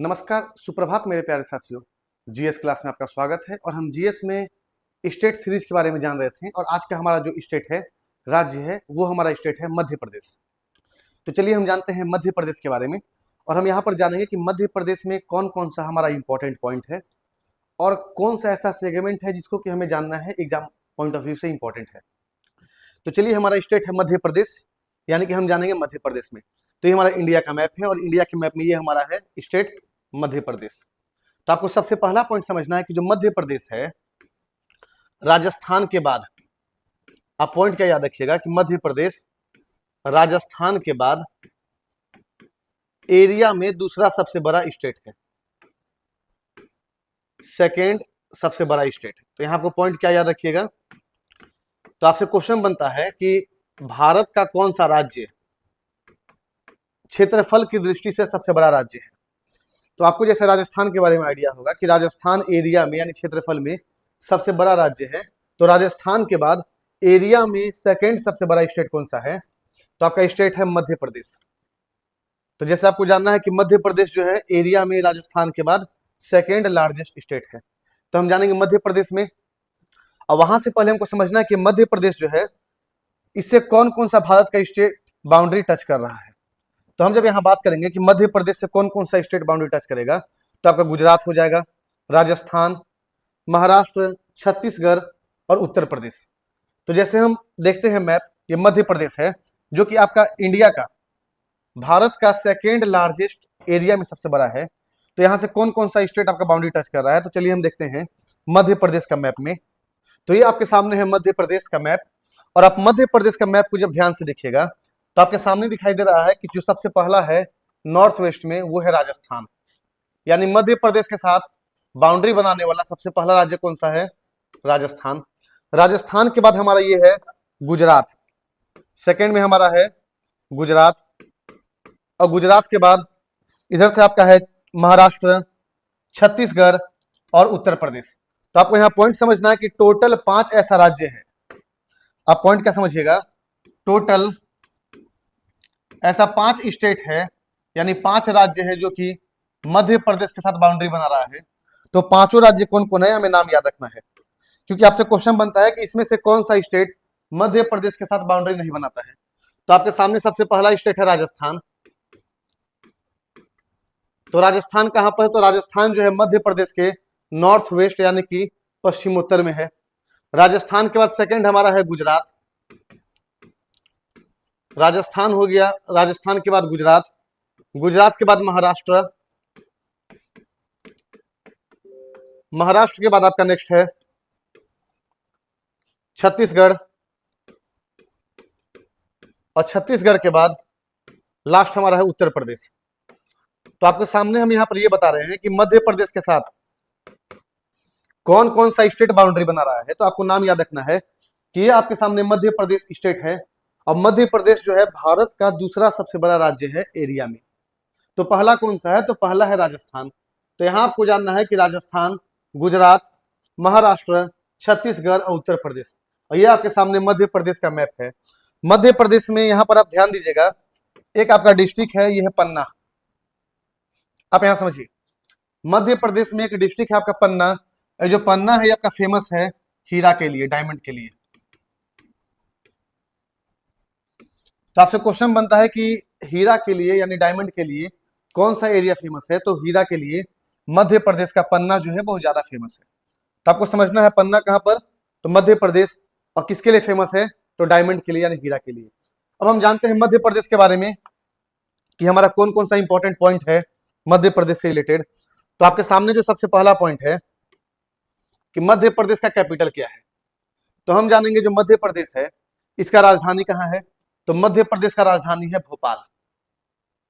नमस्कार, सुप्रभात मेरे प्यारे साथियों। जीएस क्लास में आपका स्वागत है और हम जीएस में स्टेट सीरीज के बारे में जान रहे थे और आज का हमारा जो स्टेट है, राज्य है, वो हमारा स्टेट है मध्य प्रदेश। तो चलिए हम जानते हैं मध्य प्रदेश के बारे में और हम यहाँ पर जानेंगे कि मध्य प्रदेश में कौन कौन सा हमारा इंपॉर्टेंट पॉइंट है और कौन सा ऐसा सेगमेंट है जिसको कि हमें जानना है, एग्जाम पॉइंट ऑफ व्यू से इंपॉर्टेंट है। तो चलिए हमारा स्टेट है मध्य प्रदेश, यानी कि हम जानेंगे मध्य प्रदेश में। तो ये हमारा इंडिया का मैप है और इंडिया के मैप में ये हमारा है स्टेट मध्य प्रदेश। तो आपको सबसे पहला पॉइंट समझना है कि जो मध्य प्रदेश है, राजस्थान के बाद, आप पॉइंट क्या याद रखिएगा कि मध्य प्रदेश राजस्थान के बाद एरिया में दूसरा सबसे बड़ा स्टेट है, सेकेंड सबसे बड़ा स्टेट है। तो यहां आपको पॉइंट क्या याद रखिएगा। तो आपसे क्वेश्चन बनता है कि भारत का कौन सा राज्य क्षेत्रफल की दृष्टि से सबसे बड़ा राज्य है। तो आपको जैसे राजस्थान के बारे में आइडिया होगा कि राजस्थान एरिया में यानी क्षेत्रफल में सबसे बड़ा राज्य है। तो राजस्थान के बाद एरिया में सेकंड सबसे बड़ा स्टेट कौन सा है, तो आपका स्टेट है मध्य प्रदेश। तो जैसे आपको जानना है कि मध्य प्रदेश जो है एरिया में राजस्थान के बाद सेकंड लार्जेस्ट स्टेट है। तो हम जानेंगे मध्य प्रदेश में, और वहां से पहले हमको समझना है कि मध्य प्रदेश जो है इससे कौन कौन सा भारत का स्टेट बाउंड्री टच कर रहा है। तो हम जब यहाँ बात करेंगे कि मध्य प्रदेश से कौन कौन सा स्टेट बाउंड्री टच करेगा, तो आपका गुजरात हो जाएगा, राजस्थान, महाराष्ट्र, छत्तीसगढ़ और उत्तर प्रदेश। तो जैसे हम देखते हैं मैप, ये मध्य प्रदेश है जो कि आपका इंडिया का, भारत का सेकेंड लार्जेस्ट एरिया में सबसे बड़ा है। तो यहाँ से कौन कौन सा स्टेट आपका बाउंड्री टच कर रहा है, तो चलिए हम देखते हैं मध्य प्रदेश का मैप में। तो ये आपके सामने है मध्य प्रदेश का मैप, और आप मध्य प्रदेश का मैप को जब ध्यान से देखिएगा तो आपके सामने दिखाई दे रहा है कि जो सबसे पहला है नॉर्थ वेस्ट में वो है राजस्थान। यानी मध्य प्रदेश के साथ बाउंड्री बनाने वाला सबसे पहला राज्य कौन सा है, राजस्थान। राजस्थान के बाद हमारा ये है गुजरात, सेकंड में हमारा है गुजरात, और गुजरात के बाद इधर से आपका है महाराष्ट्र, छत्तीसगढ़ और उत्तर प्रदेश। तो आपको यहाँ पॉइंट समझना है कि टोटल 5 ऐसा राज्य है। आप पॉइंट क्या समझिएगा, टोटल ऐसा 5 स्टेट है, यानी 5 राज्य है जो कि मध्य प्रदेश के साथ बाउंड्री बना रहा है। तो पांचों राज्य कौन कौन है हमें नाम याद रखना है, क्योंकि आपसे क्वेश्चन बनता है कि इसमें से कौन सा स्टेट मध्य प्रदेश के साथ बाउंड्री नहीं बनाता है। तो आपके सामने सबसे पहला स्टेट है राजस्थान। तो राजस्थान कहां पर है, तो राजस्थान जो है मध्य प्रदेश के नॉर्थ वेस्ट यानी कि पश्चिमोत्तर में है। राजस्थान के बाद सेकंड हमारा है गुजरात, राजस्थान हो गया, राजस्थान के बाद गुजरात, गुजरात के बाद महाराष्ट्र, महाराष्ट्र के बाद आपका नेक्स्ट है छत्तीसगढ़, और छत्तीसगढ़ के बाद लास्ट हमारा है उत्तर प्रदेश। तो आपके सामने हम यहां पर ये बता रहे हैं कि मध्य प्रदेश के साथ कौन कौन सा स्टेट बाउंड्री बना रहा है। तो आपको नाम याद रखना है कि ये आपके सामने मध्य प्रदेश स्टेट है, और मध्य प्रदेश जो है भारत का दूसरा सबसे बड़ा राज्य है एरिया में। तो पहला कौन सा है, तो पहला है राजस्थान। तो यहां आपको जानना है कि राजस्थान, गुजरात, महाराष्ट्र, छत्तीसगढ़ और उत्तर प्रदेश, और ये आपके सामने मध्य प्रदेश का मैप है। मध्य प्रदेश में यहां पर आप ध्यान दीजिएगा, एक आपका डिस्ट्रिक्ट है, ये है पन्ना। आप यहां समझिए, मध्य प्रदेश में एक डिस्ट्रिक्ट है आपका पन्ना। जो पन्ना है ये आपका फेमस है हीरा के लिए, डायमंड के लिए। तो आपसे क्वेश्चन बनता है कि हीरा के लिए यानी डायमंड के लिए कौन सा एरिया फेमस है, तो हीरा के लिए मध्य प्रदेश का पन्ना जो है बहुत ज्यादा फेमस है। तो आपको समझना है पन्ना कहां पर, तो मध्य प्रदेश, और किसके लिए फेमस है, तो डायमंड के लिए यानी हीरा के लिए। अब हम जानते हैं मध्य प्रदेश के बारे में कि हमारा कौन कौन सा इंपॉर्टेंट पॉइंट है मध्य प्रदेश से रिलेटेड। तो आपके सामने जो सबसे पहला पॉइंट है कि मध्य प्रदेश का कैपिटल क्या है। तो हम जानेंगे जो मध्य प्रदेश है इसका राजधानी कहाँ है, तो मध्य प्रदेश का राजधानी है भोपाल।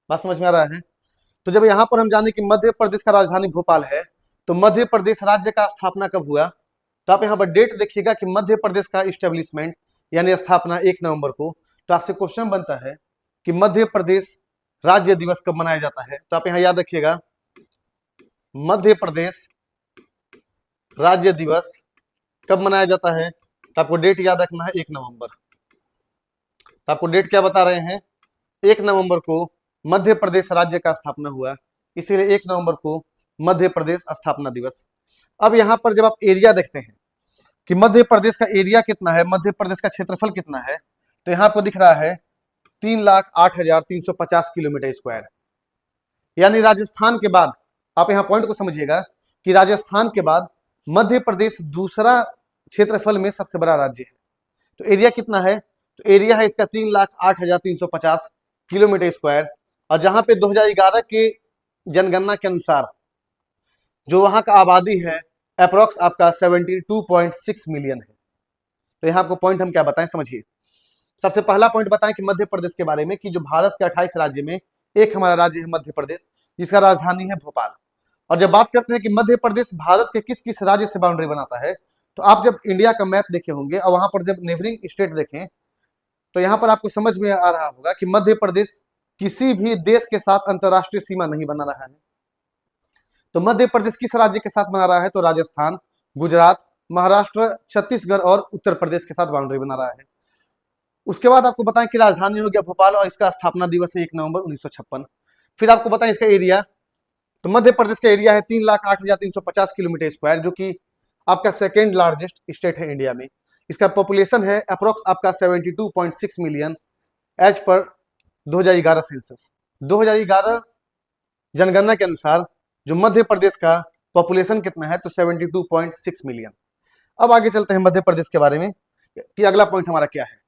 बात समझ में आ रहा है। तो जब यहां पर हम जाने कि मध्य प्रदेश का राजधानी भोपाल है, तो मध्य प्रदेश राज्य का स्थापना कब हुआ, तो आप यहाँ पर डेट देखिएगा कि मध्य प्रदेश का इस्टेब्लिशमेंट यानी स्थापना 1 नवंबर को। तो आपसे क्वेश्चन बनता है कि मध्य प्रदेश राज्य दिवस कब मनाया जाता है। तो आप यहाँ याद रखिएगा, मध्य प्रदेश राज्य दिवस कब मनाया जाता है, तो आपको डेट याद रखना है 1 नवंबर। तो आपको डेट क्या बता रहे हैं, 1 नवंबर को मध्य प्रदेश राज्य का स्थापना हुआ। इसीलिए 1 नवंबर को मध्य प्रदेश स्थापना दिवस। अब यहाँ पर जब आप एरिया देखते हैं कि मध्य प्रदेश का एरिया कितना है, मध्य प्रदेश का क्षेत्रफल कितना है, तो यहाँ आपको दिख रहा है 3,08,350 किलोमीटर स्क्वायर। यानी राजस्थान के बाद, आप यहाँ पॉइंट को समझिएगा कि राजस्थान के बाद मध्य प्रदेश दूसरा क्षेत्रफल में सबसे बड़ा राज्य है। तो एरिया कितना है, तो एरिया है इसका 3,08,350 किलोमीटर स्क्वायर। और जहां पे 2011 के जनगणना के अनुसार जो वहां का आबादी है अप्रोक्स आपका 72.6 मिलियन है। तो यहाँ आपको पॉइंट हम क्या बताएं, समझिए। सबसे पहला पॉइंट बताएं कि मध्य प्रदेश के बारे में, कि जो भारत के 28 राज्य में एक हमारा राज्य है मध्य प्रदेश, जिसका राजधानी है भोपाल। और जब बात करते हैं कि मध्य प्रदेश भारत के किस किस राज्य से बाउंड्री बनाता है, तो आप जब इंडिया का मैप देखे होंगे और वहां पर जब नेबरिंग स्टेट देखें, तो यहाँ पर आपको समझ में आ रहा होगा कि मध्य प्रदेश किसी भी देश के साथ अंतरराष्ट्रीय सीमा नहीं बना रहा है। तो मध्य प्रदेश किस राज्य के साथ बना रहा है, तो राजस्थान, गुजरात, महाराष्ट्र, छत्तीसगढ़ और उत्तर प्रदेश के साथ बाउंड्री बना रहा है। उसके बाद आपको बताएं कि राजधानी हो गया भोपाल और इसका स्थापना दिवस है 1 नवंबर 1956। फिर आपको बताएं इसका एरिया, तो मध्य प्रदेश का एरिया है 3,08,350 किलोमीटर स्क्वायर, जो कि आपका सेकेंड लार्जेस्ट स्टेट है इंडिया में। इसका पॉपुलेशन है अप्रोक्स आपका 72.6 मिलियन एज पर 2011 सेंसस। 2011 जनगणना के अनुसार जो मध्य प्रदेश का पॉपुलेशन कितना है, तो 72.6 मिलियन। अब आगे चलते हैं मध्य प्रदेश के बारे में कि अगला पॉइंट हमारा क्या है।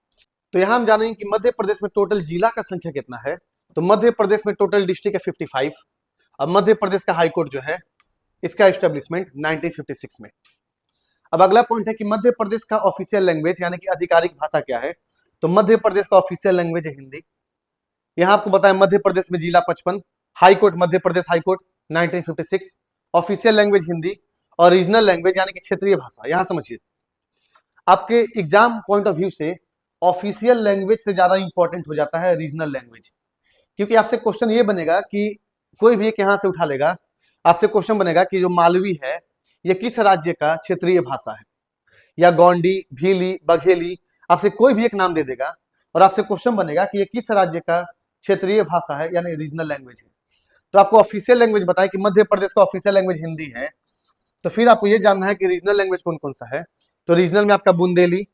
तो यहाँ हम जानेंगे कि मध्य प्रदेश में टोटल जिला का संख्या कितना है। तो मध्य प्रदेश में टोटल डिस्ट्रिक्ट है 55। अब मध्य प्रदेश का हाईकोर्ट जो है, इसका एस्टेब्लिशमेंट 1956 में। अब अगला पॉइंट है कि मध्य प्रदेश का ऑफिशियल लैंग्वेज यानी कि आधिकारिक भाषा क्या है। तो मध्य प्रदेश का ऑफिशियल लैंग्वेज है हिंदी। यहाँ आपको बताएं मध्य प्रदेश में जिला 55, high court Madhya Pradesh high court 1956, official language Hindi और रीजनल लैंग्वेज यानी कि क्षेत्रीय भाषा। यहाँ समझिए, आपके एग्जाम पॉइंट ऑफ व्यू से ऑफिशियल लैंग्वेज से ज्यादा इंपॉर्टेंट हो जाता है रीजनल लैंग्वेज, क्योंकि आपसे क्वेश्चन ये बनेगा कि कोई भी एक यहाँ से उठा लेगा, आपसे क्वेश्चन बनेगा कि जो मालवी है ये किस राज्य का क्षेत्रीय भाषा है, या गोंडी, भीली, बघेली, आपसे कोई भी एक नाम दे देगा और आपसे क्वेश्चन बनेगा कि ये किस राज्य का क्षेत्रीय भाषा है यानी रीजनल लैंग्वेज है। तो आपको ऑफिशियल लैंग्वेज बताए कि मध्य प्रदेश का ऑफिशियल लैंग्वेज हिंदी है, तो फिर आपको ये जानना है कि रीजनल लैंग्वेज कौन कौन सा है। तो रीजनल में आपका बुंदेली,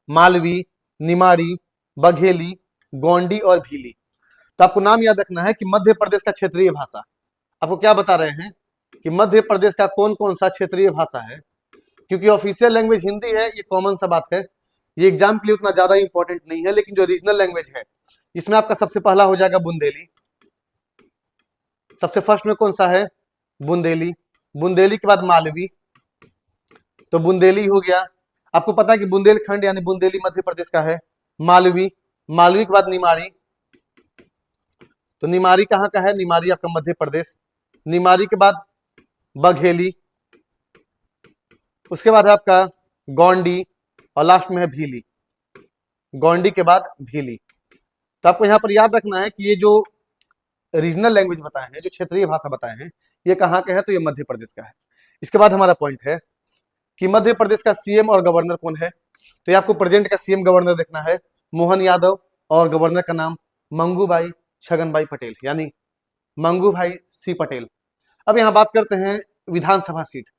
मालवी, निमाड़ी, बघेली, गोंडी और भीली। तो आपको नाम याद रखना है कि मध्य प्रदेश का क्षेत्रीय भाषा। आपको क्या बता रहे हैं कि मध्य प्रदेश का कौन कौन सा क्षेत्रीय भाषा है, क्योंकि ऑफिशियल लैंग्वेज हिंदी है, ये कॉमन सा बात है, ये एग्जाम के लिए उतना ज्यादा इंपॉर्टेंट नहीं है। लेकिन जो रीजनल लैंग्वेज है इसमें आपका सबसे पहला हो जाएगा बुंदेली। सबसे फर्स्ट में कौन सा है, बुंदेली। बुंदेली के बाद मालवी, तो बुंदेली हो गया। आपको पता है कि बुंदेलखंड यानी बुंदेली मध्य प्रदेश का है। मालवी, मालवी के बाद निमाड़ी, तो निमाड़ी कहाँ का है, निमाड़ी आपका मध्य प्रदेश। निमाड़ी के बाद बघेली, उसके बाद है आपका गोंडी और लास्ट में है भीली। गोंडी के बाद भीली। तो आपको यहाँ पर याद रखना है कि ये जो रीजनल लैंग्वेज बताए हैं, जो क्षेत्रीय भाषा बताए हैं, ये कहाँ के है, तो ये मध्य प्रदेश का है। इसके बाद हमारा पॉइंट है कि मध्य प्रदेश का सीएम और गवर्नर कौन है। तो ये आपको प्रेजेंट का सीएम गवर्नर देखना है, मोहन यादव, और गवर्नर का नाम मंगूभाई छगनभाई पटेल यानी मंगूभाई सी पटेल। अब यहाँ बात करते हैं विधानसभा सीट।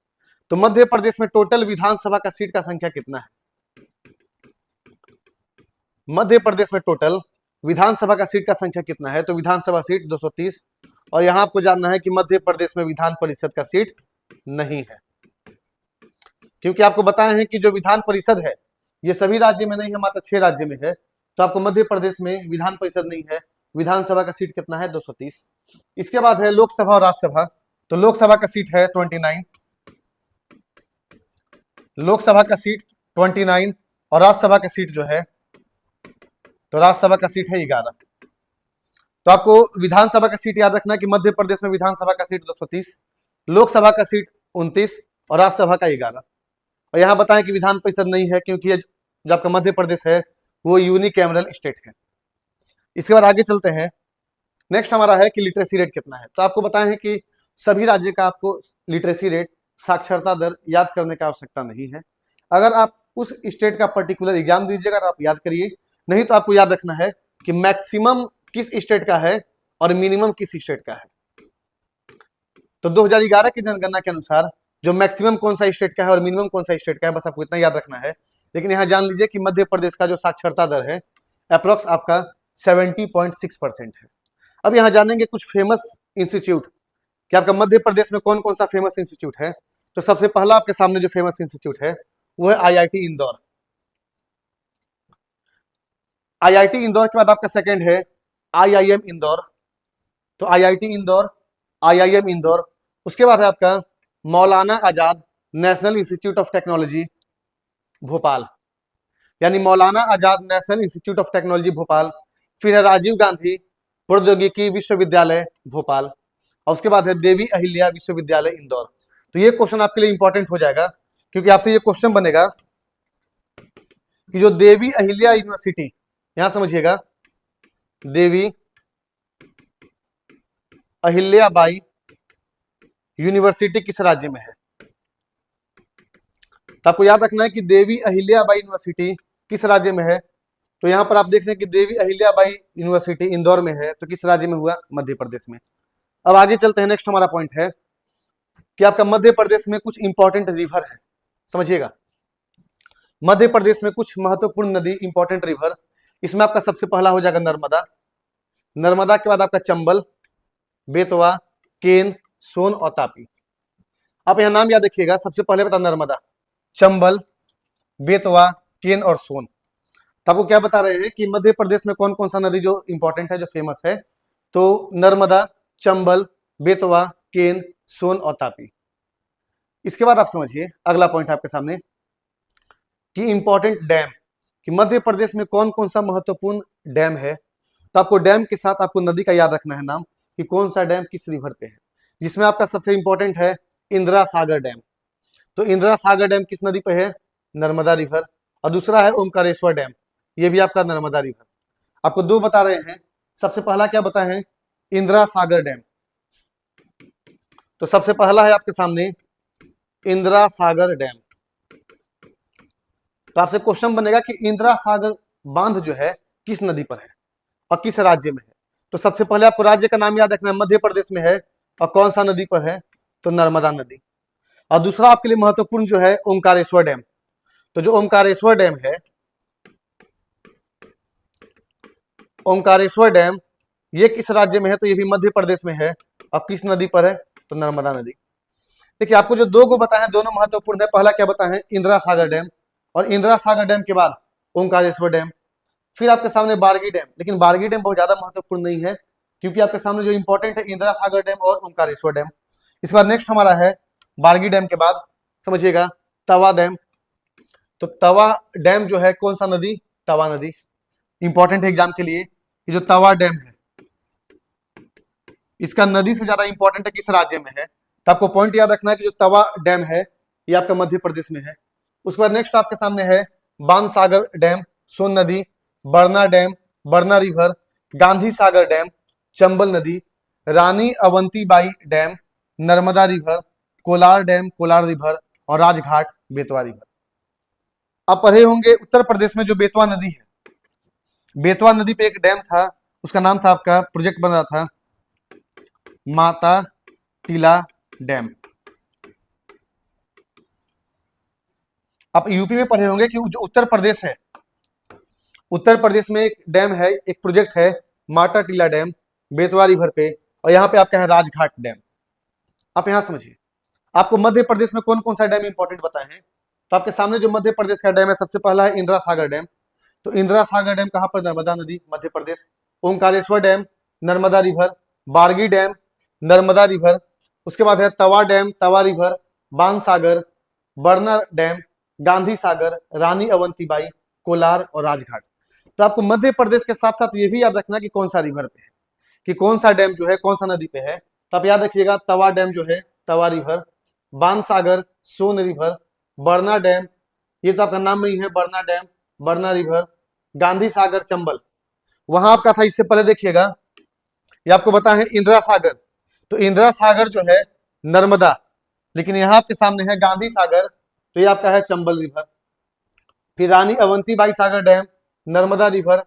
तो मध्य प्रदेश में टोटल विधानसभा का सीट का संख्या कितना है। मध्य प्रदेश में टोटल विधानसभा का सीट का संख्या कितना है, तो विधानसभा सीट 230। और यहां आपको जानना है कि मध्य प्रदेश में विधान परिषद का सीट नहीं है, क्योंकि आपको बताए हैं कि जो विधान परिषद है ये सभी राज्य में नहीं है, मात्र 6 राज्य में है। तो आपको मध्य प्रदेश में विधान परिषद नहीं है। विधानसभा का सीट कितना है, 230। इसके बाद है लोकसभा और राज्यसभा। तो लोकसभा का सीट है 29, लोकसभा का सीट 29 और राज्यसभा का सीट जो है, तो राज्यसभा का सीट है 11। तो आपको विधानसभा का सीट याद रखना है कि मध्य प्रदेश में विधानसभा का सीट 230, लोकसभा का सीट 29 और राज्यसभा का 11। और यहाँ बताएं कि विधान परिषद नहीं है, क्योंकि जो आपका मध्य प्रदेश है वो यूनिकैमरल स्टेट है। इसके बाद आगे चलते हैं। नेक्स्ट हमारा है कि लिटरेसी रेट कितना है। तो आपको बताएं कि सभी राज्य का आपको लिटरेसी रेट, साक्षरता दर याद करने का आवश्यकता नहीं है। अगर आप उस स्टेट का पर्टिकुलर एग्जाम दीजिएगा तो आप याद करिए, नहीं तो आपको याद रखना है कि मैक्सिमम किस स्टेट का है और मिनिमम किस स्टेट का है। तो 2011 की जनगणना के अनुसार जो मैक्सिमम कौन सा स्टेट का है और मिनिमम कौन सा स्टेट का है, बस आपको इतना याद रखना है। लेकिन यहाँ जान लीजिए कि मध्य प्रदेश का जो साक्षरता दर है अप्रोक्स आपका 70.6% है। अब यहाँ जानेंगे कुछ फेमस इंस्टीट्यूट कि आपका मध्य प्रदेश में कौन कौन सा फेमस इंस्टीट्यूट है। तो सबसे पहला आपके सामने जो फेमस इंस्टीट्यूट है वो है आईआईटी इंदौर। आईआईटी इंदौर के बाद आपका सेकंड है आईआईएम इंदौर। तो आईआईटी इंदौर, आईआईएम इंदौर। उसके बाद है आपका Maulana Azad National Institute of Technology Bhopal, यानी Maulana Azad National Institute of Technology Bhopal. फिर है राजीव गांधी प्रौद्योगिकी विश्वविद्यालय भोपाल, और उसके बाद है देवी अहिल्या विश्वविद्यालय इंदौर। तो ये क्वेश्चन आपके लिए इंपॉर्टेंट हो जाएगा, क्योंकि आपसे ये क्वेश्चन बनेगा कि जो देवी अहिल्या यूनिवर्सिटी, यहां समझिएगा, देवी अहिल्याबाई यूनिवर्सिटी किस राज्य में है। तो आपको याद रखना है कि देवी अहिल्याबाई यूनिवर्सिटी किस राज्य में है। तो यहां पर आप देख रहे हैं कि देवी अहिल्याबाई यूनिवर्सिटी इंदौर में है, तो किस राज्य में हुआ, मध्य प्रदेश में। अब आगे चलते हैं, नेक्स्ट हमारा पॉइंट है कि आपका मध्य प्रदेश में कुछ इंपॉर्टेंट रिवर है, समझिएगा। मध्य प्रदेश में कुछ महत्वपूर्ण नदी, इंपॉर्टेंट रिवर, इसमें आपका सबसे पहला हो जाएगा नर्मदा। नर्मदा के बाद आपका चंबल, बेतवा, केन, सोन और तापी। आप यहां नाम याद रखिएगा, सबसे पहले बता नर्मदा, चंबल, बेतवा, केन और सोन। तो आपको क्या बता रहे हैं कि मध्य प्रदेश में कौन कौन सा नदी जो इंपॉर्टेंट है, जो फेमस है। तो नर्मदा, चंबल, बेतवा, केन, सोन और तापी। इसके बाद आप समझिए अगला पॉइंट आपके सामने कि इंपॉर्टेंट डैम, कि मध्य प्रदेश में कौन कौन सा महत्वपूर्ण डैम है। तो आपको डैम के साथ आपको नदी का याद रखना है नाम, कि कौन सा डैम किस रिवर पे है। जिसमें आपका सबसे इंपॉर्टेंट है इंदिरा सागर डैम। तो इंदिरा सागर डैम किस नदी पे है, नर्मदा रिवर। और दूसरा है ओमकारेश्वर डैम, ये भी आपका नर्मदा रिवर। आपको दो बता रहे हैं, सबसे पहला क्या बताए हैं, इंदिरा सागर डैम। तो सबसे पहला है आपके सामने इंदिरा सागर डैम। तो आपसे क्वेश्चन बनेगा कि इंदिरा सागर बांध जो है किस नदी पर है और किस राज्य में है। तो सबसे पहले आपको राज्य का नाम याद रखना है, मध्य प्रदेश में है, और कौन सा नदी पर है, तो नर्मदा नदी। और दूसरा आपके लिए महत्वपूर्ण जो है ओमकारेश्वर डैम। तो जो ओमकारेश्वर डैम है, ओमकारेश्वर डैम ये किस राज्य में है, तो ये भी मध्य प्रदेश में है, और किस नदी पर है, तो नर्मदा नदी। देखिए आपको जो दो को बताए हैं दोनों महत्वपूर्ण है। पहला क्या बताए हैं, इंदिरा सागर डैम, और इंदिरा सागर डैम के बाद ओमकारेश्वर डैम। फिर आपके सामने बारगी डैम, लेकिन बारगी डैम बहुत ज्यादा महत्वपूर्ण नहीं है, क्योंकि आपके सामने जो इंपॉर्टेंट है इंदिरा सागर डैम और ओमकारेश्वर डैम। इसके बाद नेक्स्ट हमारा है बारगी डैम के बाद, समझिएगा, तवा डैम। तो तवा डैम जो है कौन सा नदी, तवा नदी। इंपॉर्टेंट है एग्जाम के लिए, ये जो तवा डैम है इसका नदी से ज्यादा इंपॉर्टेंट है किस राज्य में है। तो आपको पॉइंट याद रखना है कि जो तवा डैम है ये आपका मध्य प्रदेश में है। उसके बाद नेक्स्ट आपके सामने है बाणसागर डैम, सोन नदी, Barna dam, Barna river, Gandhi Sagar dam, Chambal नदी, Rani Avantibai dam, Narmada river, Kolar dam, Kolar river, और राजघाट बेतवा रिवर। आप पढ़े होंगे उत्तर प्रदेश में जो बेतवा नदी है, बेतवा नदी पे एक डैम था, उसका नाम था आपका, प्रोजेक्ट बन रहा था माता टीला डैम। आप यूपी में पढ़े होंगे कि जो उत्तर प्रदेश है, उत्तर प्रदेश में एक डैम है, एक प्रोजेक्ट है माता टीला डैम बेतवा रिवर पे, और यहाँ पे आपका है राजघाट डैम। आप यहाँ समझिए आपको मध्य प्रदेश में कौन कौन सा डैम इंपॉर्टेंट बताए हैं। तो आपके सामने जो मध्य प्रदेश का डैम है, सबसे पहला है इंदिरा सागर डैम। तो इंदिरा सागर डैम कहाँ पर, नर्मदा नदी, Madhya Pradesh. Omkareshwar dam, Narmada river. Bargi dam, Narmada river. उसके बाद है Tawa dam, Tawa river, Bansagar, Barna dam, Gandhi Sagar, Rani Avantibai, Kolar और राजघाट। तो आपको मध्य प्रदेश के साथ साथ ये भी याद रखना कि कौन सा रिवर पे है, कि कौन सा डैम जो है कौन सा नदी पे है। तो आप याद रखिएगा तवा डैम जो है तवा रिवर, बाणसागर सोन रिवर, बरना डैम ये तो आपका नाम में ही है बरना डैम, बरना रिवर, गांधी सागर चंबल वहां आपका था। इससे पहले देखिएगा ये आपको बता है इंदिरा सागर, तो इंदिरा सागर जो है नर्मदा, लेकिन यहाँ आपके सामने है गांधी सागर, तो ये आपका है चंबल रिवर। फिर Rani Avantibai Sagar dam, Narmada river,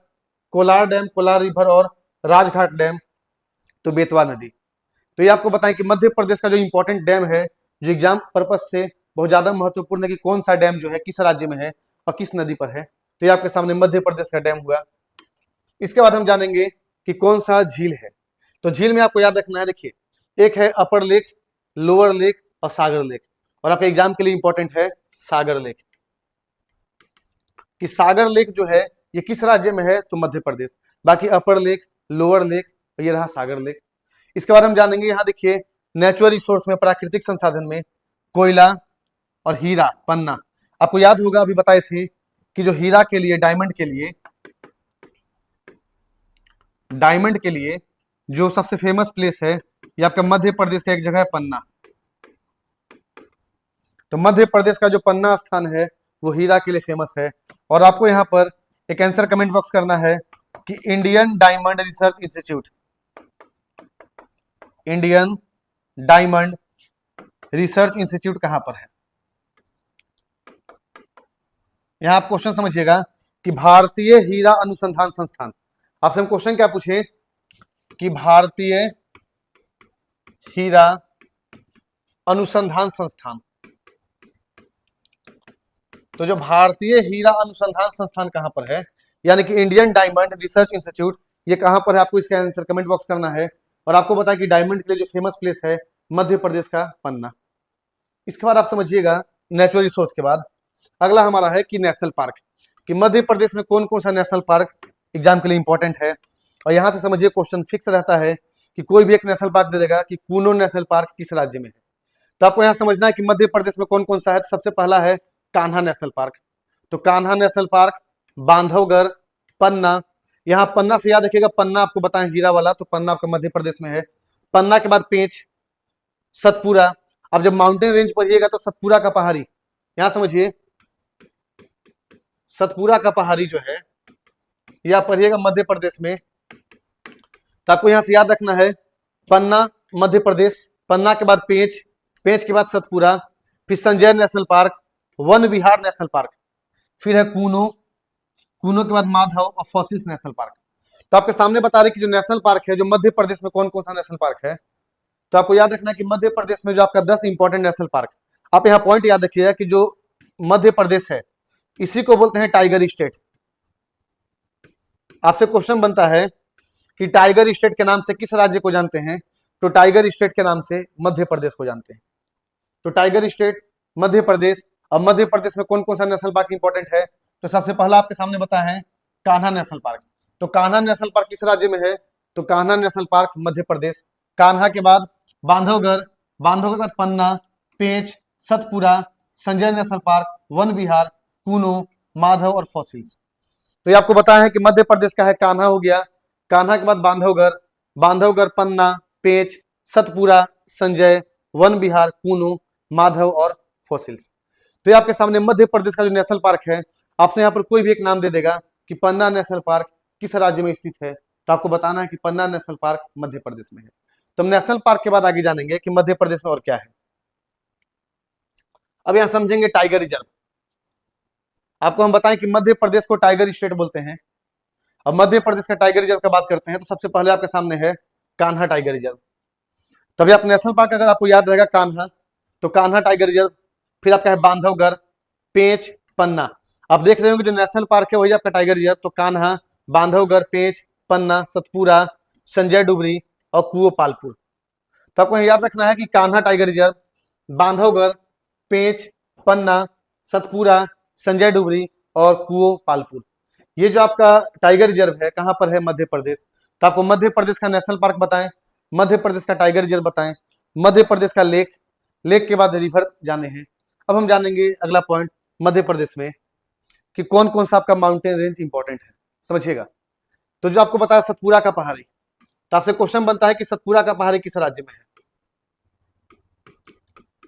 Kolar dam, Kolar river, और राजघाट डैम, तो बेतवा नदी। तो ये आपको बताएं कि मध्य प्रदेश का जो इंपॉर्टेंट डैम है, जो एग्जाम पर्पज से बहुत ज्यादा महत्वपूर्ण है कि कौन सा डैम जो है किस राज्य में है और किस नदी पर है, तो ये आपके सामने मध्य प्रदेश का डैम हुआ। इसके बाद हम जानेंगे कि कौन सा झील है। तो झील में आपको याद रखना है, देखिए एक है अपर लेक, लोअर लेक और सागर लेक, और आपके एग्जाम के लिए इंपॉर्टेंट है सागर लेक। कि सागर लेक जो है ये किस राज्य में है, तो मध्य प्रदेश। बाकी अपर लेक, लोअर लेक, ये रहा सागर लेक। इसके बाद हम जानेंगे, यहाँ देखिए नेचुरल रिसोर्स में, प्राकृतिक संसाधन में कोयला और हीरा, पन्ना। आपको याद होगा अभी बताए थे कि जो हीरा के लिए, डायमंड के लिए जो सबसे फेमस प्लेस है ये आपका मध्य प्रदेश का एक जगह है पन्ना। तो मध्य प्रदेश का जो पन्ना स्थान है वो हीरा के लिए फेमस है। और आपको यहाँ पर एक आंसर कमेंट बॉक्स करना है कि Indian diamond research institute, Indian diamond research institute कहां पर है। यहां आप क्वेश्चन समझिएगा कि भारतीय हीरा अनुसंधान संस्थान। आपसे हम क्वेश्चन क्या पूछे कि भारतीय हीरा अनुसंधान संस्थान, तो जो भारतीय हीरा अनुसंधान संस्थान कहां पर है, यानी कि इंडियन डायमंड रिसर्च इंस्टीट्यूट, ये कहां पर है, आपको इसका आंसर कमेंट बॉक्स करना है। और आपको बताया कि डायमंड के लिए जो फेमस प्लेस है मध्य प्रदेश का पन्ना। इसके बाद आप समझिएगा नेचुरल रिसोर्स के बाद अगला हमारा है कि नेशनल पार्क, कि मध्य प्रदेश में कौन कौन सा नेशनल पार्क एग्जाम के लिए इंपॉर्टेंट है। और यहां से समझिए क्वेश्चन फिक्स रहता है कि कोई भी एक नेशनल पार्क दे देगा कि कूनो नेशनल पार्क किस राज्य में है। तो आपको यहां समझना है कि मध्य प्रदेश में कौन कौन सा है। तो सबसे पहला है कान्हा नेशनल पार्क। तो कान्हा नेशनल पार्क, बांधवगढ़, पन्ना। यहाँ पन्ना से याद रखिएगा, पन्ना आपको बताएं हीरा वाला, तो पन्ना आपका मध्य प्रदेश में है। पन्ना के बाद पेंच, सतपुरा। अब जब माउंटेन रेंज पढ़िएगा तो सतपुरा का पहाड़ी, यहां समझिए सतपुरा का पहाड़ी जो है यह पढ़िएगा मध्य प्रदेश में। तो आपको यहां से याद रखना है पन्ना मध्य प्रदेश, पन्ना के बाद पेंच, पेंच के बाद सतपुरा, फिर संजय नेशनल पार्क, वन विहार नेशनल पार्क, फिर है कूनो, कूनो के बाद माधव और फॉसिल्स नेशनल पार्क। तो आपके सामने बता रहे कि जो नेशनल पार्क है, जो मध्य प्रदेश में कौन कौन सा नेशनल पार्क है। तो आपको याद रखना है कि मध्य प्रदेश में जो आपका 10 इंपॉर्टेंट नेशनल पार्क, आप यहाँ पॉइंट याद रखिएगा कि जो मध्य प्रदेश है इसी को बोलते हैं टाइगर स्टेट। आपसे क्वेश्चन बनता है कि टाइगर स्टेट के नाम से किस राज्य को जानते हैं, तो टाइगर स्टेट के नाम से मध्य प्रदेश को जानते हैं। तो टाइगर स्टेट मध्य प्रदेश। अब मध्य प्रदेश में कौन कौन सा नेशनल पार्क इंपॉर्टेंट है, तो सबसे पहला आपके सामने बताया है कान्हा नेशनल पार्क। तो कान्हा नेशनल पार्क किस राज्य में है, तो कान्हा नेशनल पार्क मध्य प्रदेश। कान्हा के बाद बांधवगढ़, बांधवगढ़ के बाद पन्ना, पेंच, सतपुरा, संजय नेशनल पार्क, वन विहार, कूनो, माधव और फॉसिल्स। तो ये आपको बताया है कि मध्य प्रदेश का है कान्हा हो गया, कान्हा के बाद बांधवगढ़, बांधवगढ़, पन्ना, पेंच, सतपुरा, संजय, वन विहार, कूनो, माधव और फॉसिल्स। तो ये आपके सामने मध्य प्रदेश का जो नेशनल पार्क है, आपसे यहाँ पर कोई भी एक नाम दे देगा कि पन्ना नेशनल पार्क किस राज्य में स्थित है, तो आपको बताना है कि पन्ना नेशनल पार्क मध्य प्रदेश में है। तो हम नेशनल पार्क के बाद आगे जानेंगे कि मध्य प्रदेश में और क्या है। अब यहां समझेंगे टाइगर रिजर्व। आपको हम बताएं कि मध्य प्रदेश को टाइगर स्टेट बोलते हैं। अब मध्य प्रदेश का टाइगर रिजर्व का बात करते हैं, तो सबसे पहले आपके सामने है कान्हा टाइगर रिजर्व। तभी आप नेशनल पार्क अगर आपको याद रहेगा कान्हा, तो कान्हा टाइगर रिजर्व। फिर आपका है बांधवगढ़, पेंच, पन्ना। आप देख रहे होंगे जो नेशनल पार्क है वही आपका टाइगर रिजर्व। तो कान्हा, बांधवगढ़, पेंच, पन्ना, सतपुरा, संजय डुबरी और कुओ पालपुर। तो आपको याद रखना है कि कान्हा टाइगर रिजर्व, बांधवगढ़, पेंच, पन्ना, सतपुरा, संजय डुबरी और कुओ पालपुर, ये जो आपका टाइगर रिजर्व है कहां पर है, मध्य प्रदेश। तो आपको मध्य प्रदेश का नेशनल पार्क बताएं, मध्य प्रदेश का टाइगर रिजर्व बताएं, मध्य प्रदेश का लेक, लेक के बाद रिवर जाने हैं। अब हम जानेंगे अगला पॉइंट मध्य प्रदेश में कि कौन कौन सा आपका माउंटेन रेंज इंपॉर्टेंट है, समझिएगा। तो जो आपको बताया सतपुरा का पहाड़ी, तो आपसे क्वेश्चन बनता है कि सतपुरा का पहाड़ी किस राज्य में है।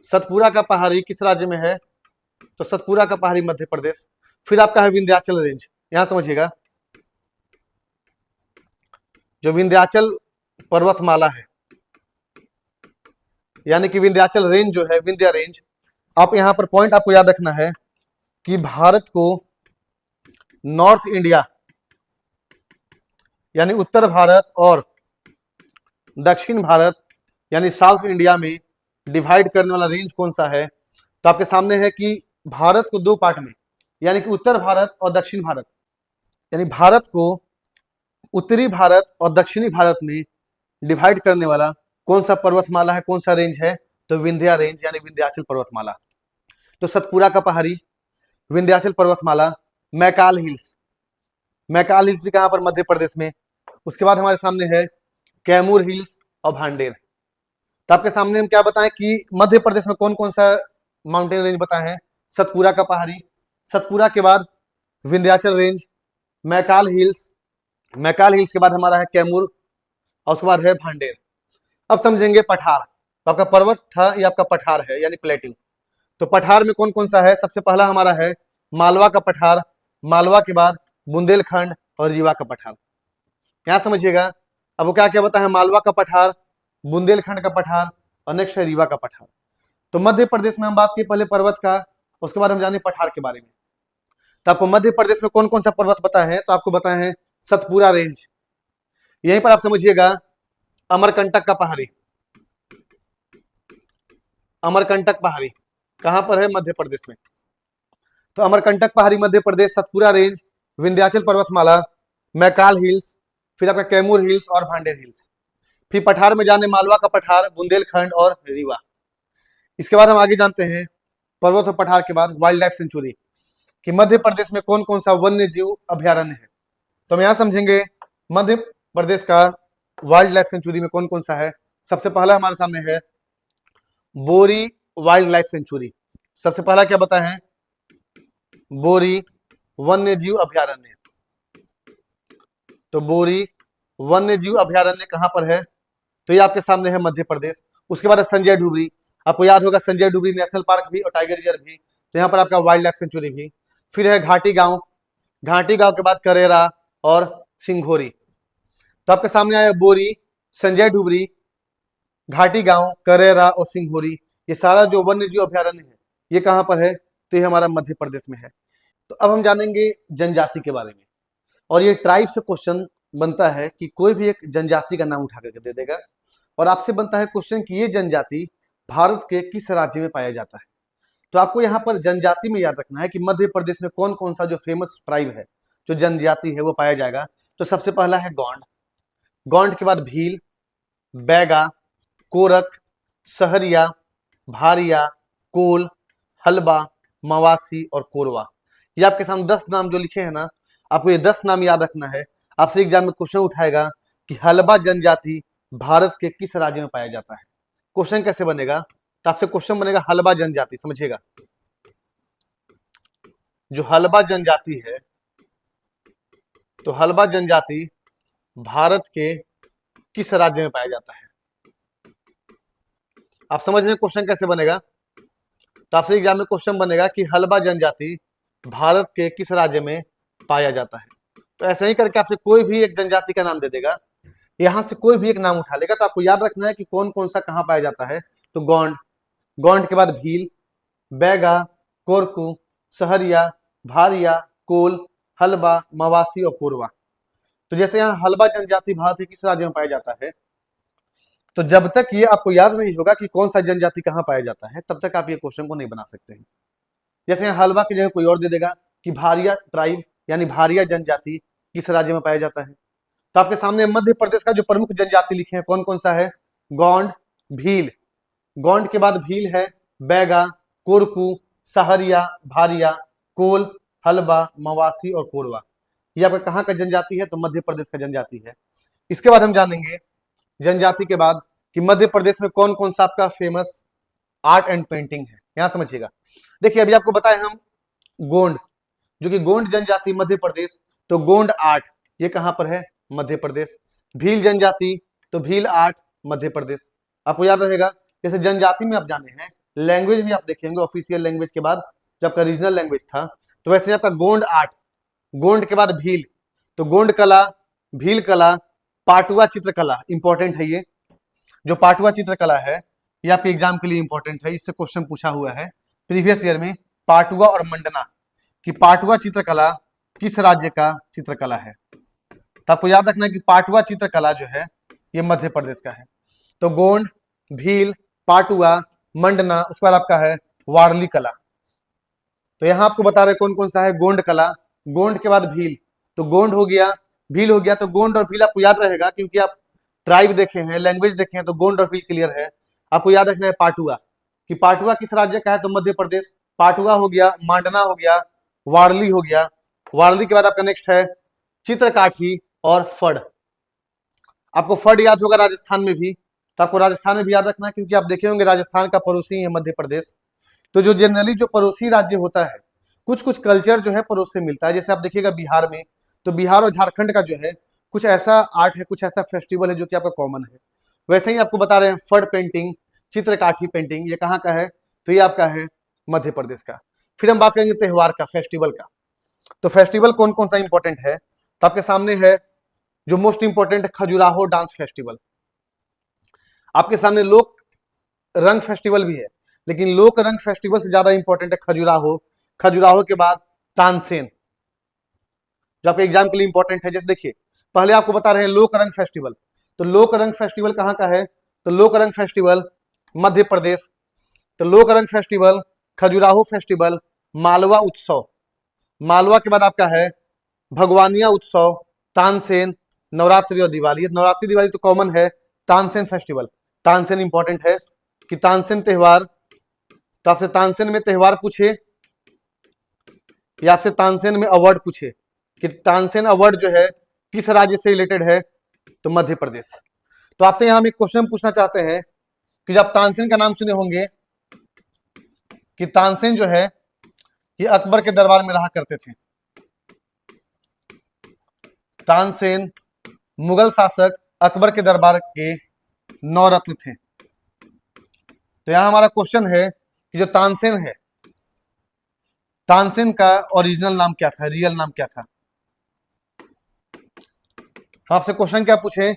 सतपुरा का पहाड़ी किस राज्य में है, तो सतपुरा का पहाड़ी मध्य प्रदेश। फिर आपका है विंध्याचल रेंज, यहां समझिएगा जो विंध्याचल पर्वतमाला है, यानी कि विंध्याचल रेंज जो है, विंध्या रेंज। आप यहां पर पॉइंट आपको याद रखना है कि भारत को नॉर्थ इंडिया यानी उत्तर भारत और दक्षिण भारत, यानी साउथ इंडिया में डिवाइड करने वाला रेंज कौन सा है? तो आपके सामने है कि भारत को दो पार्ट में, यानी कि उत्तर भारत और दक्षिण भारत, यानी भारत को उत्तरी भारत और दक्षिणी भारत में डिवाइड करने वाला कौन सा पर्वतमाला है, कौन सा रेंज है? तो विंध्या रेंज यानी विंध्याचल पर्वतमाला। तो सतपुरा का पहाड़ी, विंध्याचल पर्वतमाला, मैकाल हिल्स, मैकाल हिल्स भी कहां पर? मध्य प्रदेश में। उसके बाद हमारे सामने है कैमूर हिल्स और भांडेर। तो आपके सामने हम क्या बताएं कि मध्य प्रदेश में कौन कौन सा माउंटेन रेंज बताए हैं? सतपुरा का पहाड़ी, सतपुरा के बाद Vindhyachal range, Maikal hills, Maikal hills के बाद हमारा है कैमूर और उसके बाद है भांडेर। अब समझेंगे पठार। तो आपका पर्वत था, ये आपका पठार है यानी प्लेट्यू। तो पठार में कौन कौन सा है? सबसे पहला हमारा है मालवा का पठार, मालवा के बाद बुंदेलखंड और रीवा का पठार। यहाँ समझिएगा। अब वो क्या क्या बताया है? मालवा का पठार, बुंदेलखंड का पठार और नेक्स्ट है रीवा का पठार। तो मध्य प्रदेश में हम बात की पहले पर्वत का, उसके बाद हम जाने पठार के बारे में। तो आपको मध्य प्रदेश में कौन कौन सा पर्वत पता है? तो आपको बताए हैं सतपुरा रेंज, यहीं पर आप समझिएगा अमरकंटक का पहाड़ी, अमरकंटक पहाड़ी कहां पर है? मध्य प्रदेश में। तो अमरकंटक पहाड़ी मध्य प्रदेश, सतपुरा रेंज, विंध्याचल पर्वतमाला, मैकाल हिल्स, फिर आपका कैमूर हिल्स और भांडेर हिल्स। फिर पठार में जाने मालवा का पठार, बुंदेलखंड और रीवा। इसके बाद हम आगे जानते हैं पर्वत और पठार के बाद वाइल्ड लाइफ सेंचुरी कि मध्य प्रदेश में कौन कौन सा वन्य जीव अभ्यारण्य है। तो हम यहाँ समझेंगे मध्य प्रदेश का वाइल्ड लाइफ सेंचुरी में कौन कौन सा है। सबसे पहला हमारे सामने है बोरी वाइल्ड लाइफ सेंचुरी। सबसे पहला क्या बताए हैं? बोरी वन्य जीव अभ्यारण्य। तो बोरी वन्य जीव अभ्यारण्य कहां पर है? तो ये आपके सामने है मध्य प्रदेश। उसके बाद है संजय डुबरी, आपको याद होगा संजय डुबरी नेशनल पार्क भी और टाइगर रिजर्व भी, तो यहाँ पर आपका वाइल्ड लाइफ सेंचुरी भी। फिर है घाटी गांव, घाटी गांव के बाद करेरा और सिंघोरी। तो आपके सामने आया बोरी, संजय डुबरी, घाटी गांव, करेरा और सिंघोरी। ये सारा जो वन्य जीव अभ्यारण्य है ये कहां पर है? तो ये हमारा मध्य प्रदेश में है। तो अब हम जानेंगे जनजाति के बारे में, और ये ट्राइब से क्वेश्चन बनता है कि कोई भी एक जनजाति का नाम उठा करके दे देगा और आपसे बनता है क्वेश्चन कि ये जनजाति भारत के किस राज्य में पाया जाता है। तो आपको यहाँ पर जनजाति में याद रखना है कि मध्य प्रदेश में कौन कौन सा जो फेमस ट्राइब है, जो जनजाति है वो पाया जाएगा। तो सबसे पहला है गोंड, गोंड के बाद भील, बैगा, कोरक, सहरिया, भारिया, कोल, हलबा, मवासी और कोरवा। ये आपके सामने 10 नाम जो लिखे हैं ना, आपको ये 10 नाम याद रखना है। आपसे एग्जाम में क्वेश्चन उठाएगा कि हलबा जनजाति भारत के किस राज्य में पाया जाता है। क्वेश्चन कैसे बनेगा? तो आपसे क्वेश्चन बनेगा हलबा जनजाति, समझिएगा जो हलबा जनजाति है, तो हलबा जनजाति भारत के किस राज्य में पाया जाता है। आप समझ रहे हैं क्वेश्चन कैसे बनेगा? तो आपसे एग्जाम में क्वेश्चन बनेगा कि हलबा जनजाति भारत के किस राज्य में पाया जाता है। तो ऐसे ही करके आपसे कोई भी एक जनजाति का नाम दे देगा, यहां से कोई भी एक नाम उठा लेगा। तो आपको याद रखना है कि कौन कौन सा कहां पाया जाता है। तो गोंड, गोंड के बाद भील, बैगा, कोरकू, सहरिया, भारिया, कोल, हलबा, मवासी और कोरवा। तो जैसे यहाँ हलबा जनजाति भारत के किस राज्य में पाया जाता है, तो जब तक ये आपको याद नहीं होगा कि कौन सा जनजाति कहां पाया जाता है तब तक आप ये क्वेश्चन को नहीं बना सकते हैं। जैसे यहाँ हलबा की जगह कोई और दे देगा कि भारिया ट्राइब यानी भारिया जनजाति किस राज्य में पाया जाता है। तो आपके सामने मध्य प्रदेश का जो प्रमुख जनजाति लिखे हैं कौन कौन सा है? गोंड, भील, गोंड के बाद भील है, बैगा, कोरकू, सहरिया, भारिया, कोल, हलबा, मवासी और कोरवा। ये आपका कहाँ का जनजाति है? तो मध्य प्रदेश का जनजाति है। इसके बाद हम जानेंगे जनजाति के बाद कि मध्य प्रदेश में कौन कौन सा आपका फेमस आर्ट एंड पेंटिंग है। यहां समझिएगा, देखिए अभी आपको बताया हम गोंड, जो कि गोंड जनजाति मध्य प्रदेश, तो गोंड आर्ट ये कहां पर है? मध्य प्रदेश। भील जनजाति, तो भील आर्ट मध्य प्रदेश। आपको याद रहेगा जैसे जनजाति में आप जाने हैं, लैंग्वेज भी आप देखेंगे ऑफिशियल लैंग्वेज के बाद जो आपका रीजनल लैंग्वेज था, तो वैसे आपका गोंड आर्ट, गोंड के बाद भील, तो गोंड कला, भील कला, पाटुआ चित्रकला इंपॉर्टेंट है। ये जो पाटुआ चित्रकला है ये आपके एग्जाम के लिए इंपॉर्टेंट है, इससे क्वेश्चन पूछा हुआ है प्रीवियस ईयर में। पाटुआ और मंडना कि पाटुआ चित्रकला किस राज्य का चित्रकला है। तो आपको याद रखना है कि पाटुआ चित्रकला जो है ये मध्य प्रदेश का है। तो गोंड, भील, पाटुआ, मंडना, उसके बाद आपका है वारली कला। तो यहाँ आपको बता रहे कौन कौन सा है, गोंड कला, गोंड के बाद भील, तो गोंड हो गया, भील हो गया, तो गोंड और भील आपको याद रहेगा क्योंकि आप ट्राइब देखे हैं, लैंग्वेज देखे हैं, तो गोंड और भील क्लियर है। आपको याद रखना है पाटुआ, कि पाटुआ किस राज्य का है, तो मध्य प्रदेश। पाटुआ हो गया, मांडना हो गया, वारली हो गया, वारली के बाद आपका नेक्स्ट है चित्रकाठी और फड़। आपको फड़ याद होगा राजस्थान में भी, तो आपको राजस्थान में भी याद रखना है क्योंकि आप देखे होंगे राजस्थान का पड़ोसी है मध्य प्रदेश। तो जो जनरली जो पड़ोसी राज्य होता है, कुछ कुछ कल्चर जो है पड़ोस से मिलता है। जैसे आप देखिएगा बिहार में, तो बिहार और झारखंड का जो है कुछ ऐसा आर्ट है, कुछ ऐसा फेस्टिवल है जो कि आपका कॉमन है। वैसे ही आपको बता रहे हैं फड़ पेंटिंग, चित्रकाठी पेंटिंग, ये कहाँ का है, तो ये आपका है मध्य प्रदेश का। फिर हम बात करेंगे त्योहार का, फेस्टिवल का। तो फेस्टिवल कौन कौन सा इंपॉर्टेंट है, तो आपके सामने है जो most important Khajuraho dance festival. आपके सामने लोक रंग फेस्टिवल भी है, लेकिन लोक रंग फेस्टिवल से ज्यादा इंपॉर्टेंट है खजुराहो। खजुराहो के बाद तानसेन, जो आपके एग्जाम के लिए इंपॉर्टेंट है। जैसे देखिए, पहले आपको बता रहे हैं लोक रंग फेस्टिवल, तो लोक रंग फेस्टिवल कहाँ का है, तो लोक रंग फेस्टिवल मध्य प्रदेश। तो लोक रंग फेस्टिवल, खजुराहो फेस्टिवल, मालवा उत्सव, मालवा के बाद आपका है भगवानिया उत्सव, तानसेन, नवरात्रि और दिवाली। नवरात्रि दिवाली तो कॉमन है, तानसेन फेस्टिवल, तानसेन इंपॉर्टेंट है कि तानसेन त्योहार, तो आपसे तानसेन में त्योहार पूछे या आपसे तानसेन में अवार्ड पूछे कि तानसेन अवार्ड जो है किस राज्य से रिलेटेड है, तो मध्य प्रदेश। तो आपसे यहां हम एक क्वेश्चन पूछना चाहते हैं कि जब तानसेन का नाम सुने होंगे कि तानसेन जो है ये अकबर के दरबार में रहा करते थे। तानसेन मुगल शासक अकबर के दरबार के 9 रत्न थे। तो यहां हमारा क्वेश्चन है कि जो तानसेन है, तानसेन का ओरिजिनल नाम क्या था, रियल नाम क्या था। आपसे क्वेश्चन क्या पूछे,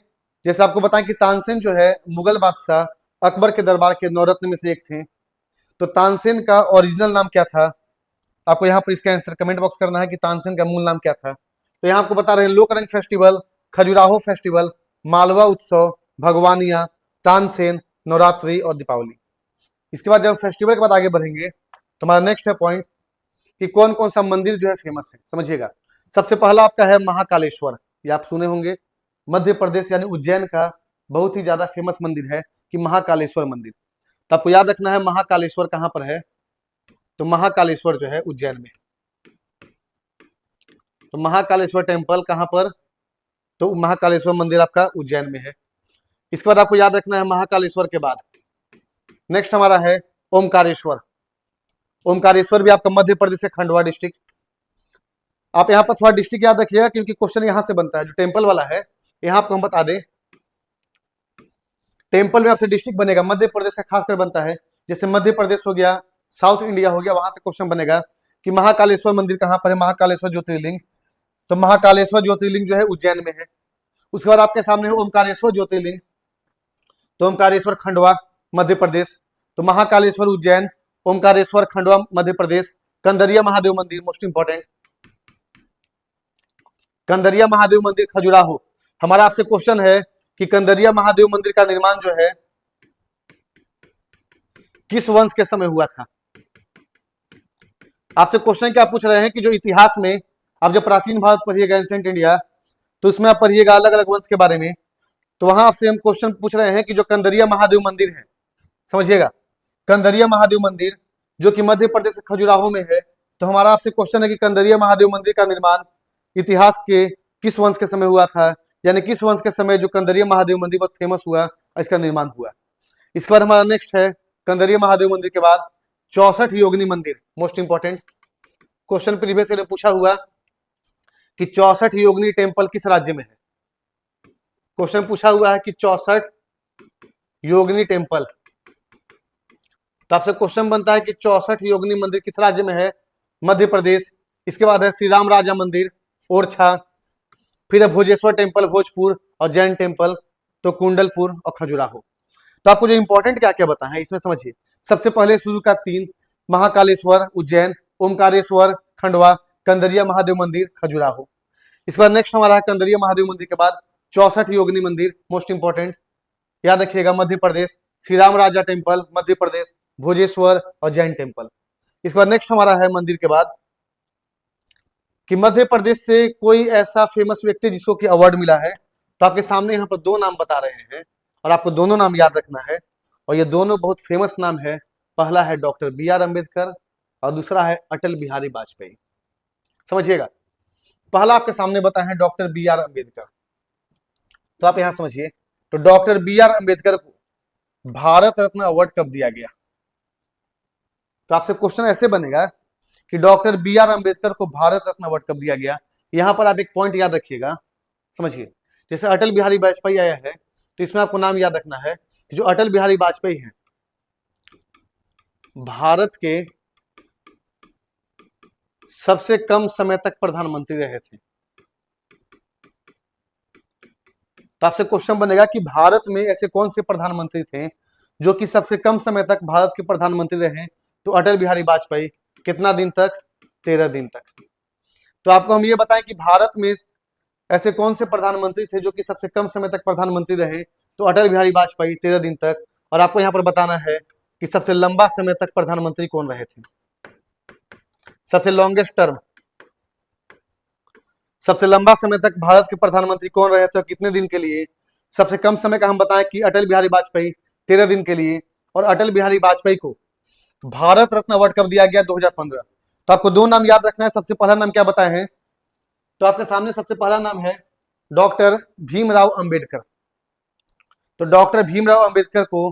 जैसे आपको बताएं कि तानसेन जो है मुगल बादशाह अकबर के दरबार के 9 रत्न में से एक थे, तो तानसेन का ओरिजिनल नाम क्या था। आपको यहाँ पर इसका आंसर कमेंट बॉक्स करना है कि तानसेन का मूल नाम क्या था। तो यहाँ आपको बता रहे हैं लोकरंग फेस्टिवल, खजुराहो फेस्टिवल, मालवा उत्सव, भगवानिया, तानसेन, नवरात्रि और दीपावली। इसके बाद जब फेस्टिवल के बाद आगे बढ़ेंगे तो हमारा नेक्स्ट है पॉइंट कि कौन कौन सा मंदिर जो है फेमस है। समझिएगा, सबसे पहला आपका है महाकालेश्वर, ये आप सुने होंगे, मध्य प्रदेश यानी उज्जैन का बहुत ही ज्यादा फेमस मंदिर है कि महाकालेश्वर मंदिर। तो आपको याद रखना है महाकालेश्वर कहाँ पर है, तो महाकालेश्वर जो है उज्जैन में। तो महाकालेश्वर टेम्पल कहाँ पर, तो महाकालेश्वर मंदिर आपका उज्जैन में है। इसके बाद आपको याद रखना है महाकालेश्वर के बाद नेक्स्ट हमारा है ओमकारेश्वर। ओमकारेश्वर भी आपका मध्य प्रदेश से खंडवा डिस्ट्रिक्ट। आप यहाँ पर थोड़ा डिस्ट्रिक्ट याद रखिएगा क्योंकि क्वेश्चन यहाँ से बनता है, जो टेम्पल वाला है यहाँ आपको हम बता दें, टेम्पल में आपसे डिस्ट्रिक्ट बनेगा, मध्य प्रदेश का खासकर बनता है। जैसे मध्य प्रदेश हो गया, साउथ इंडिया हो गया, वहां से क्वेश्चन बनेगा कि महाकालेश्वर मंदिर कहाँ पर है, महाकालेश्वर ज्योतिर्लिंग, तो महाकालेश्वर ज्योतिर्लिंग जो है उज्जैन में है। उसके बाद आपके सामने है ओमकारेश्वर ज्योतिर्लिंग, तो ओमकारेश्वर खंडवा मध्य प्रदेश, तो महाकालेश्वर उज्जैन, ओमकारेश्वर खंडवा मध्य प्रदेश। कंदरिया महादेव मंदिर मोस्ट इंपॉर्टेंट, कंदरिया महादेव मंदिर खजुराहो। हमारा आपसे क्वेश्चन है कि कंदरिया महादेव मंदिर का निर्माण जो है किस वंश के समय हुआ था। आपसे क्वेश्चन क्या पूछ रहे हैं कि जो इतिहास में आप जब प्राचीन भारत पढ़िएगा, एंशिएंट इंडिया, तो उसमें आप पढ़िएगा अलग अलग वंश के बारे में, तो वहां आपसे हम क्वेश्चन पूछ रहे हैं कि जो कंदरिया महादेव मंदिर है, समझिएगा कंदरिया महादेव मंदिर जो कि मध्य प्रदेश खजुराहो में है, तो हमारा आपसे क्वेश्चन है कि कंदरिया महादेव मंदिर का निर्माण इतिहास के किस वंश के समय हुआ था, यानी किस वंश के समय जो कंदरिया महादेव मंदिर बहुत फेमस हुआ, इसका निर्माण हुआ। इसके बाद हमारा नेक्स्ट है कंदरिया महादेव मंदिर के बाद 64 योगिनी मंदिर, most important question previous year में पूछा हुआ कि 64 योगिनी टेम्पल किस राज्य में है। क्वेश्चन पूछा हुआ है कि 64 योगिनी टेम्पल, तो आपसे क्वेश्चन बनता है कि 64 योगिनी मंदिर किस राज्य में है, मध्य प्रदेश। इसके बाद है श्री राम राजा मंदिर ओरछा, फिर है भोजेश्वर टेम्पल भोजपुर, और जैन टेम्पल तो कुंडलपुर और खजुराहो। तो आपको जो इंपॉर्टेंट क्या क्या बताएं इसमें समझिए। सबसे पहले शुरू का 3, महाकालेश्वर उज्जैन, ओमकारेश्वर खंडवा, कंदरिया महादेव मंदिर खजुराहो। इसके बाद नेक्स्ट हमारा है कंदरिया महादेव मंदिर के बाद 64 योगिनी मंदिर, मोस्ट इंपॉर्टेंट याद रखिएगा मध्य प्रदेश। श्री राम राजा टेम्पल मध्य प्रदेश, भोजेश्वर और जैन टेम्पल। इसके बाद नेक्स्ट हमारा है मंदिर के बाद कि मध्य प्रदेश से कोई ऐसा फेमस व्यक्ति जिसको कि अवार्ड मिला है। तो आपके सामने यहाँ पर दो नाम बता रहे हैं और आपको दोनों नाम याद रखना है और ये दोनों बहुत फेमस नाम है। पहला है डॉक्टर B.R. अम्बेडकर और दूसरा है अटल बिहारी वाजपेयी। समझिएगा, पहला आपके सामने बताए हैं डॉक्टर B.R. अम्बेडकर। तो आप यहां समझिए, तो डॉक्टर B.R. अम्बेडकर को भारत रत्न अवार्ड कब दिया गया? तो आपसे क्वेश्चन ऐसे बनेगा कि डॉक्टर B.R. अम्बेडकर को भारत रत्न अवार्ड कब दिया गया। यहां पर आप एक पॉइंट याद रखिएगा, समझिए, जैसे अटल बिहारी वाजपेयी आया है तो इसमें आपको नाम याद रखना है कि जो अटल बिहारी वाजपेयी हैं भारत के सबसे कम समय तक प्रधानमंत्री रहे थे। तो आपसे क्वेश्चन बनेगा कि भारत में ऐसे कौन से प्रधानमंत्री थे जो कि सबसे कम समय तक भारत के प्रधानमंत्री रहे। तो अटल बिहारी वाजपेयी कितना दिन तक? 13 दिन तक। तो आपको हम ये बताएं कि भारत में ऐसे कौन से प्रधानमंत्री थे जो कि सबसे कम समय तक प्रधानमंत्री रहे। तो अटल बिहारी वाजपेयी 13 दिन तक। और आपको यहाँ पर बताना है कि सबसे लंबा समय तक प्रधानमंत्री कौन रहे थे, सबसे लॉन्गेस्ट टर्म, सबसे लंबा समय तक भारत के प्रधानमंत्री कौन रहे थे और कितने दिन के लिए। सबसे कम समय का हम बताएं कि अटल बिहारी वाजपेयी 13 दिन के लिए। और अटल बिहारी वाजपेयी को भारत रत्न अवार्ड कब दिया गया? 2015। तो आपको दो नाम याद रखना है। सबसे पहला नाम क्या बताए हैं? तो आपके सामने सबसे पहला नाम है डॉक्टर भीमराव अंबेडकर। तो डॉक्टर भीमराव अंबेडकर को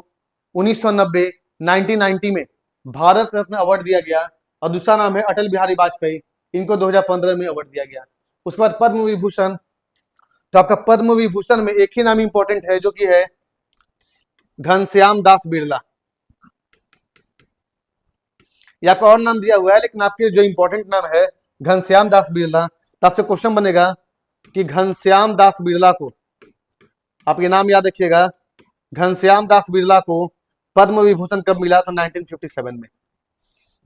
1990 1990 में भारत रत्न अवार्ड दिया गया। और दूसरा नाम है अटल बिहारी वाजपेयी, इनको 2015 में अवार्ड दिया गया। उसके बाद पद्म विभूषण। तो आपका पद्म विभूषण में एक ही नाम इंपॉर्टेंट है जो कि है घनश्याम दास बिरला। या आपका और नाम दिया हुआ है लेकिन आपके जो इंपॉर्टेंट नाम है घनश्याम दास बिरला। तो आपसे क्वेश्चन बनेगा कि घनश्याम दास बिरला को, आप ये नाम याद रखिएगा, घनश्याम दास बिरला को पद्म विभूषण कब मिला? तो 1957 में।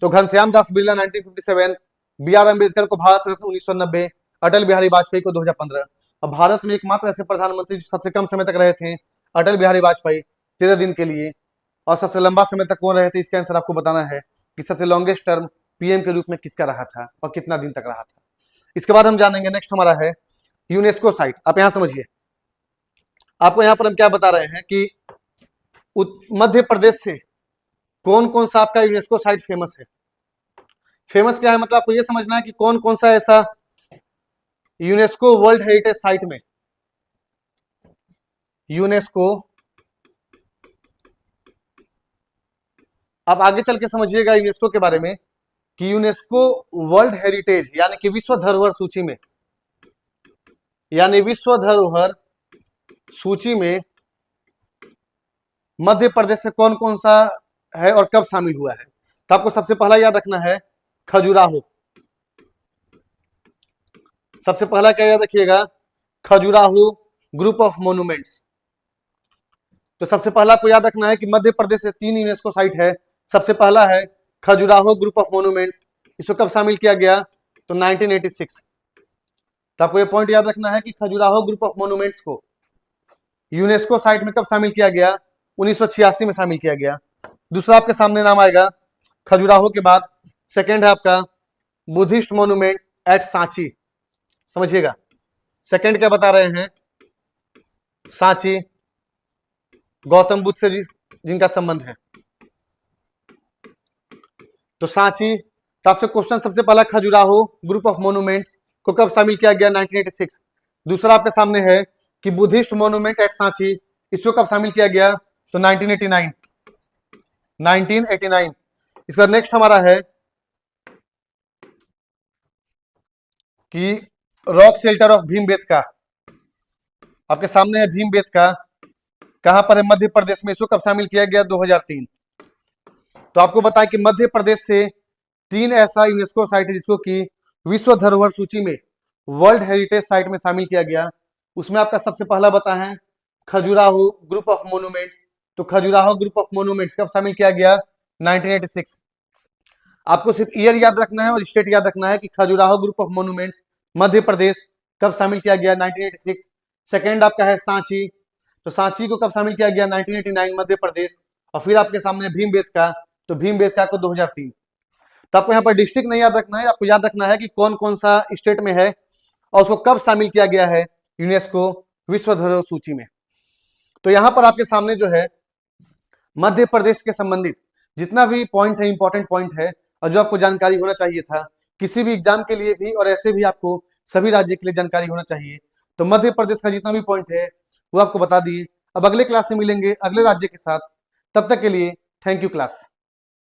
तो घनश्याम दास बिरला 1957, B.R. अम्बेडकर को भारत रत्न 1990, अटल बिहारी वाजपेयी को 2015। अब भारत में एकमात्र ऐसे प्रधानमंत्री जो सबसे कम समय तक रहे थे अटल बिहारी वाजपेयी 13 दिन के लिए। और सबसे लंबा समय तक कौन रहे थे? इसका आंसर आपको बताना है कि सबसे लॉन्गेस्ट टर्म PM के रूप में किसका रहा था और कितना दिन तक रहा था। इसके बाद हम जानेंगे, नेक्स्ट हमारा है यूनेस्को साइट। आप यहां समझिए, आपको यहां पर हम क्या बता रहे हैं कि मध्य प्रदेश से कौन कौन सा आपका यूनेस्को साइट फेमस है। फेमस क्या है मतलब आपको यह समझना है कि कौन कौन सा ऐसा यूनेस्को वर्ल्ड हेरिटेज साइट में, यूनेस्को, आप आगे चल के समझिएगा यूनेस्को के बारे में कि यूनेस्को वर्ल्ड हेरिटेज यानी कि विश्व धरोहर सूची में, यानी विश्व धरोहर सूची में मध्य प्रदेश से कौन कौन सा है और कब शामिल हुआ है। तो आपको सबसे पहला याद रखना है खजुराहो। सबसे पहला क्या याद रखिएगा? Khajuraho group of monuments. तो सबसे पहला आपको याद रखना है कि मध्य प्रदेश से 3 यूनेस्को साइट है। सबसे पहला है खजुराहो ग्रुप ऑफ मोन्यूमेंट्स, इसको कब शामिल किया गया? तो 1986। तो आपको ये पॉइंट याद रखना है कि खजुराहो ग्रुप ऑफ मोन्यूमेंट्स को यूनेस्को साइट में कब शामिल किया गया? 1986 में शामिल किया गया। दूसरा आपके सामने नाम आएगा खजुराहो के बाद, सेकेंड है आपका बुद्धिस्ट मोन्यूमेंट एट सांची। समझिएगा, सेकेंड क्या बता रहे हैं? सांची, गौतम बुद्ध से जिनका संबंध है, तो सांची। तो आपसे क्वेश्चन सबसे पहला खजुराहो ग्रुप ऑफ मोन्यूमेंट्स को कब शामिल किया गया? 1986। दूसरा आपके सामने है कि बुद्धिस्ट मोन्यूमेंट एट सांची, इसको कब शामिल किया गया? तो 1989। 1989। इसके बाद नेक्स्ट हमारा है कि रॉक शेल्टर ऑफ भीमबेटका। आपके सामने है भीमबेटका, कहां पर है? मध्य प्रदेश में। इसको कब शामिल किया गया? 2003। तो आपको बताएं कि मध्य प्रदेश से 3 ऐसा यूनेस्को साइट है जिसको कि विश्व धरोहर सूची में वर्ल्ड हेरिटेज साइट में शामिल किया गया। उसमें आपका सबसे पहला बता है खजुराहो ग्रुप ऑफ मोन्यूमेंट्स। तो खजुराहो ग्रुप ऑफ मोन्यूमेंट्स कब शामिल किया गया? 1986। आपको सिर्फ ईयर याद रखना है और स्टेट याद रखना है कि Khajuraho group of monuments Madhya Pradesh कब शामिल किया गया? 1986। सेकेंड आपका है सांची, तो सांची को कब शामिल किया गया? 1989 मध्य प्रदेश। और फिर आपके सामने भीमबेटका, तो भीमबेटका को 2003। तो आपको यहाँ पर डिस्ट्रिक्ट नहीं याद रखना है, आपको याद रखना है कि कौन कौन सा स्टेट में है और उसको कब शामिल किया गया है यूनेस्को विश्व धरोहर सूची में। तो यहाँ पर आपके सामने जो है मध्य प्रदेश के संबंधित जितना भी पॉइंट है, इंपॉर्टेंट पॉइंट है और जो आपको जानकारी होना चाहिए था किसी भी एग्जाम के लिए भी, और ऐसे भी आपको सभी राज्य के लिए जानकारी होना चाहिए, तो मध्य प्रदेश का जितना भी पॉइंट है वो आपको बता दिए। अब अगले क्लास में मिलेंगे अगले राज्य के साथ, तब तक के लिए थैंक यू क्लास।